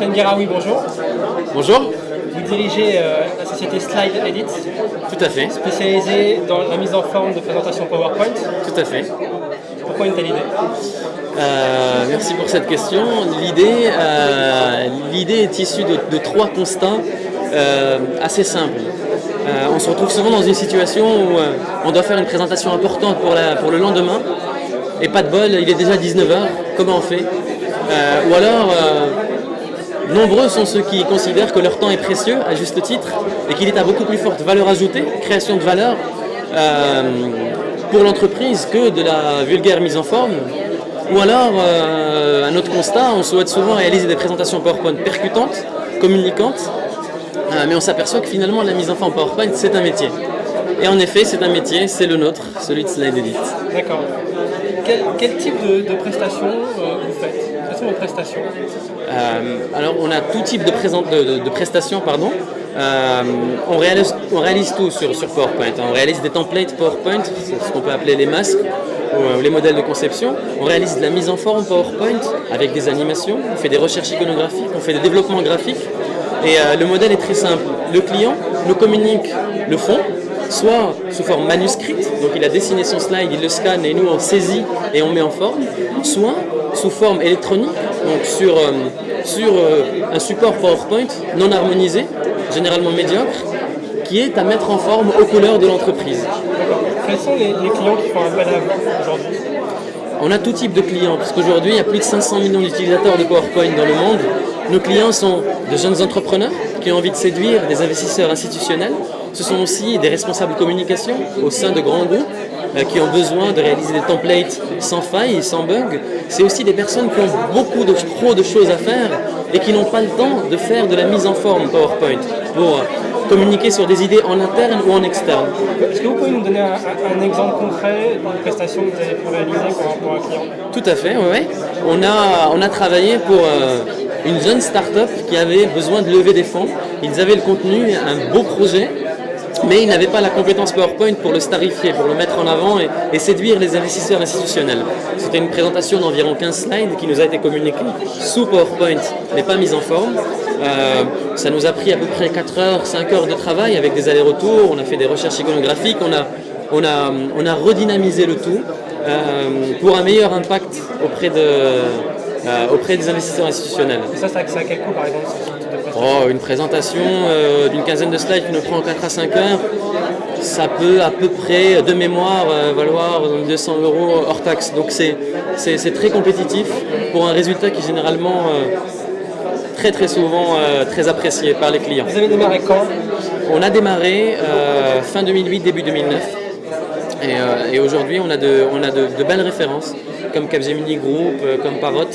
Étienne Guéraoui, bonjour. Bonjour. Vous dirigez la société Slide Edit, Tout à fait. spécialisée dans la mise en forme de présentations PowerPoint. Tout à fait. Pourquoi une telle idée? Merci pour cette question. L'idée est issue de trois constats assez simples. On se retrouve souvent dans une situation où on doit faire une présentation importante pour le lendemain et pas de bol, il est déjà 19h, comment on fait? Ou alors, nombreux sont ceux qui considèrent que leur temps est précieux, à juste titre, et qu'il est à beaucoup plus forte valeur ajoutée, création de valeur pour l'entreprise que de la vulgaire mise en forme. Ou alors, un autre constat, on souhaite souvent réaliser des présentations PowerPoint percutantes, communicantes, mais on s'aperçoit que finalement la mise en forme PowerPoint c'est un métier. Et en effet c'est un métier, c'est le nôtre, celui de Slide Edit. D'accord. Quel type de prestations vous faites? Quelles sont vos prestations? Alors on a tout type de prestations, pardon. On réalise tout sur PowerPoint. On réalise des templates PowerPoint, c'est ce qu'on peut appeler les masques ou les modèles de conception. On réalise de la mise en forme PowerPoint avec des animations, on fait des recherches iconographiques, on fait des développements graphiques. Et le modèle est très simple. Le client nous communique le fond, soit sous forme manuscrite, donc il a dessiné son slide, il le scanne et nous on saisit et on met en forme, soit sous forme électronique, donc sur un support PowerPoint non harmonisé, généralement médiocre, qui est à mettre en forme aux couleurs de l'entreprise. Quels sont les clients qui font appel à vous aujourd'hui? On a tout type de clients, parce qu'aujourd'hui il y a plus de 500 millions d'utilisateurs de PowerPoint dans le monde. Nos clients sont de jeunes entrepreneurs qui ont envie de séduire des investisseurs institutionnels. Ce sont aussi des responsables communication au sein de grands groupes qui ont besoin de réaliser des templates sans faille, sans bug. C'est aussi des personnes qui ont trop de choses à faire et qui n'ont pas le temps de faire de la mise en forme PowerPoint pour communiquer sur des idées en interne ou en externe. Est-ce que vous pouvez nous donner un exemple concret d'une prestation que vous avez pu réaliser pour un client? Tout à fait, oui. On a travaillé pour une jeune start-up qui avait besoin de lever des fonds. Ils avaient le contenu, un beau projet, mais ils n'avaient pas la compétence PowerPoint pour le starifier, pour le mettre en avant et séduire les investisseurs institutionnels. C'était une présentation d'environ 15 slides qui nous a été communiquée sous PowerPoint, mais pas mise en forme. Ça nous a pris à peu près 4 heures, 5 heures de travail avec des allers-retours. On a fait des recherches iconographiques, on a redynamisé le tout pour un meilleur impact auprès des investisseurs institutionnels. Et ça a quel coût par exemple? Une présentation d'une quinzaine de slides qui nous prend 4 à 5 heures, ça peut à peu près de mémoire valoir 200 € hors taxe. Donc c'est très compétitif pour un résultat qui est généralement très souvent très apprécié par les clients. Vous avez démarré quand? On a démarré fin 2008, début 2009. Et aujourd'hui, on a de belles références, comme Capgemini Group, comme Parrot,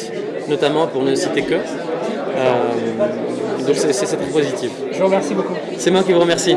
notamment pour ne citer que. Donc c'est très positif. Je vous remercie beaucoup. C'est moi qui vous remercie.